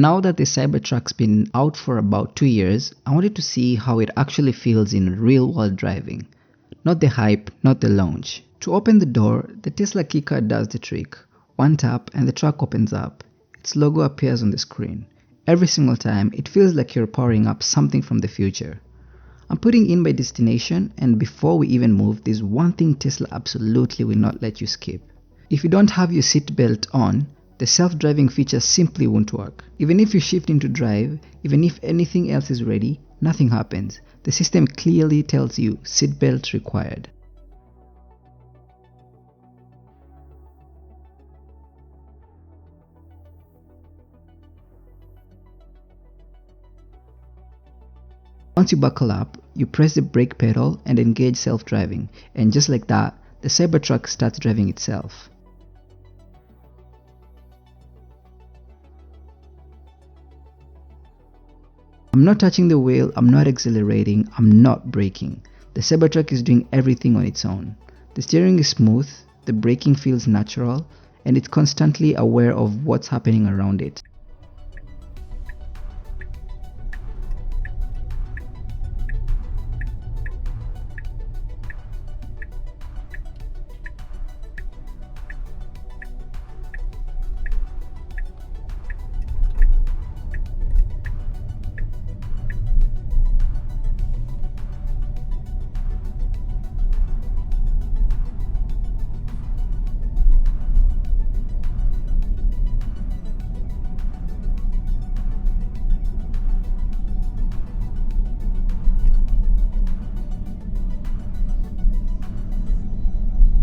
Now that the Cybertruck's been out for about 2 years, I wanted to see how it actually feels in real-world driving. Not the hype, not the launch. To open the door, the Tesla keycard does the trick. One tap and the truck opens up. Its logo appears on the screen. Every single time, it feels like you're powering up something from the future. I'm putting in my destination, and before we even move, there's one thing Tesla absolutely will not let you skip. If you don't have your seatbelt on, the self-driving feature simply won't work. Even if you shift into drive, even if anything else is ready, nothing happens. The system clearly tells you seatbelt required. Once you buckle up, you press the brake pedal and engage self-driving, and just like that, the Cybertruck starts driving itself. I'm not touching the wheel, I'm not accelerating, I'm not braking. The Cybertruck is doing everything on its own. The steering is smooth, the braking feels natural, and it's constantly aware of what's happening around it.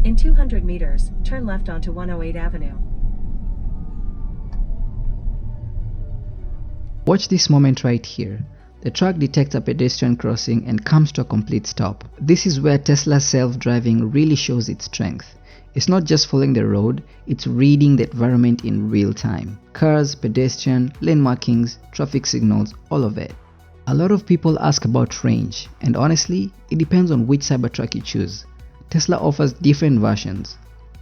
In 200 meters, turn left onto 108 Avenue. Watch this moment right here. The truck detects a pedestrian crossing and comes to a complete stop. This is where Tesla's self-driving really shows its strength. It's not just following the road, it's reading the environment in real time. Cars, pedestrian, lane markings, traffic signals, all of it. A lot of people ask about range, and honestly, it depends on which Cybertruck you choose. Tesla offers different versions.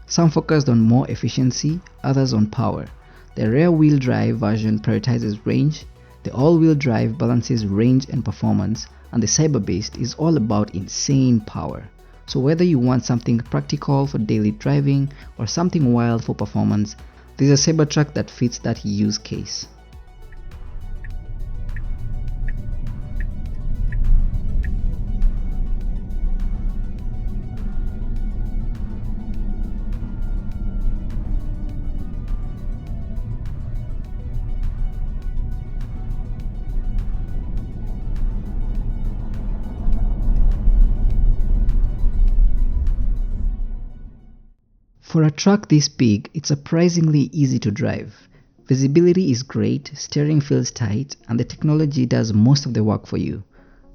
Some focused on more efficiency, others on power. The rear-wheel drive version prioritizes range, the all-wheel drive balances range and performance, and the Cyber-based is all about insane power. So whether you want something practical for daily driving or something wild for performance, there's a Cybertruck that fits that use case. For a truck this big, it's surprisingly easy to drive. Visibility is great, steering feels tight, and the technology does most of the work for you.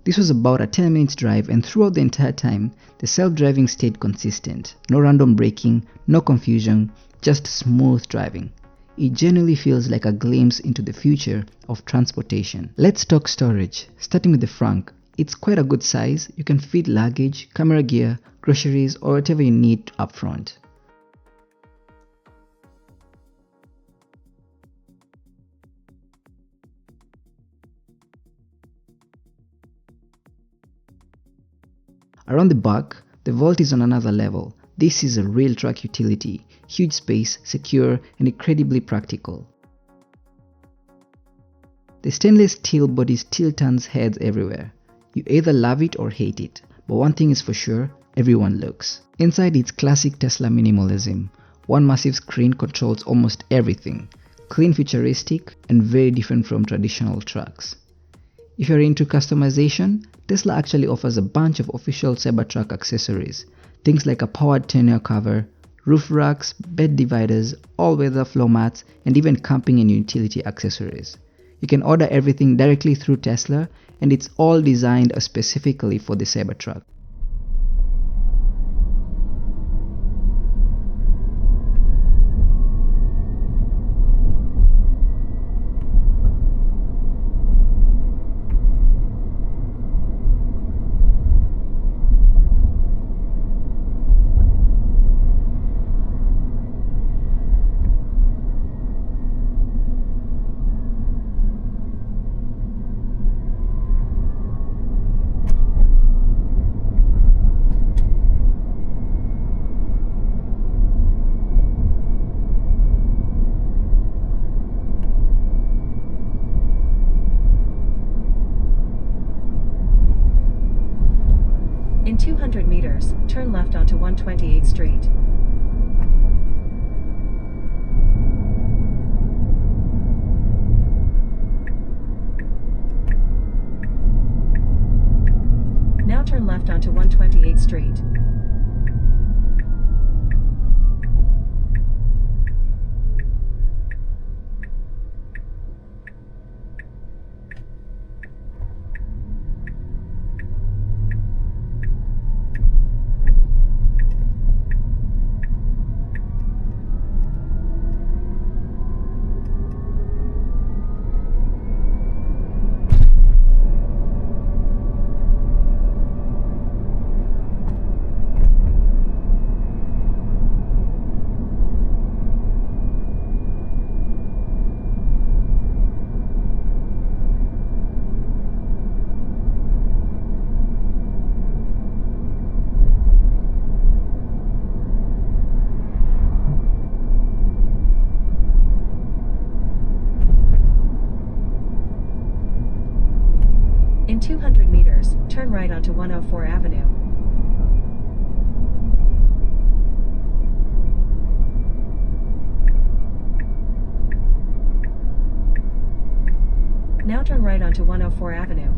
This was about a 10-minute drive, and throughout the entire time, the self-driving stayed consistent. No random braking, no confusion, just smooth driving. It genuinely feels like a glimpse into the future of transportation. Let's talk storage, starting with the frunk. It's quite a good size. You can fit luggage, camera gear, groceries, or whatever you need up front. Around the back, the vault is on another level. This is a real truck utility, huge space, secure, and incredibly practical. The stainless steel body still turns heads everywhere. You either love it or hate it, but one thing is for sure, everyone looks. Inside it's classic Tesla minimalism. One massive screen controls almost everything. Clean, futuristic, and very different from traditional trucks. If you're into customization, Tesla actually offers a bunch of official Cybertruck accessories. Things like a powered tonneau cover, roof racks, bed dividers, all-weather floor mats, and even camping and utility accessories. You can order everything directly through Tesla, and it's all designed specifically for the Cybertruck. In 200 meters, turn left onto 128th Street. Now turn left onto 128th Street. In 200 meters, turn right onto 104 Avenue. Now turn right onto 104 Avenue.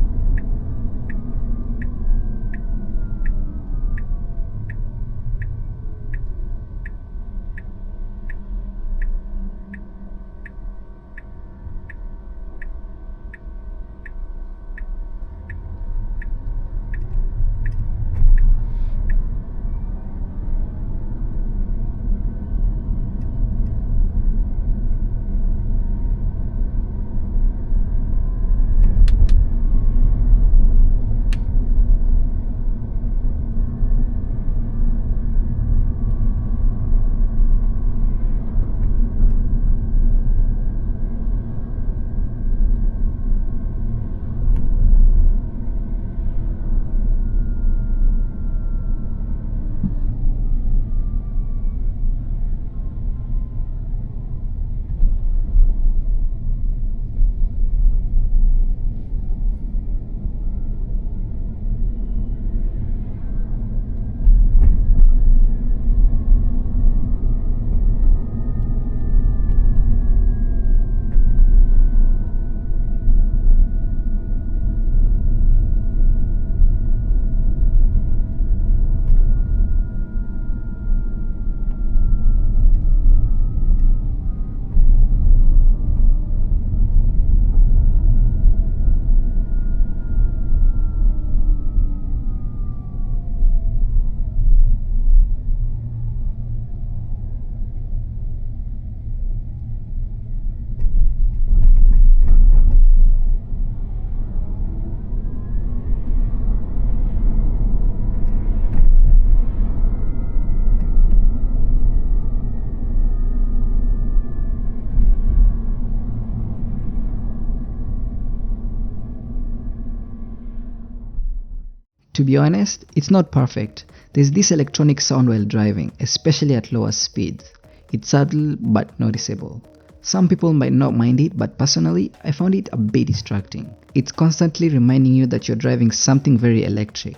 To be honest, it's not perfect. There's this electronic sound while driving, especially at lower speeds. It's subtle but noticeable. Some people might not mind it, but personally, I found it a bit distracting. It's constantly reminding you that you're driving something very electric.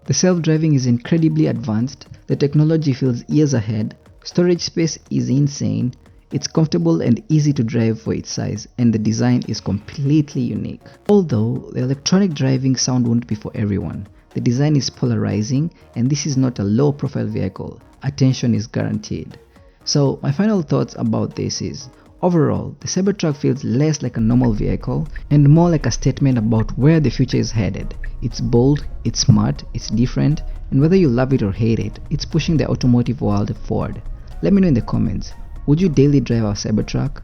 The self-driving is incredibly advanced, the technology feels years ahead, storage space is insane, it's comfortable and easy to drive for its size, and the design is completely unique. Although the electronic driving sound won't be for everyone. The design is polarizing, and this is not a low-profile vehicle. Attention is guaranteed. So my final thoughts about this is, overall, the Cyber Truck feels less like a normal vehicle and more like a statement about where the future is headed. It's bold, it's smart, it's different, and whether you love it or hate it, it's pushing the automotive world forward. Let me know in the comments, would you daily drive a Cyber Truck?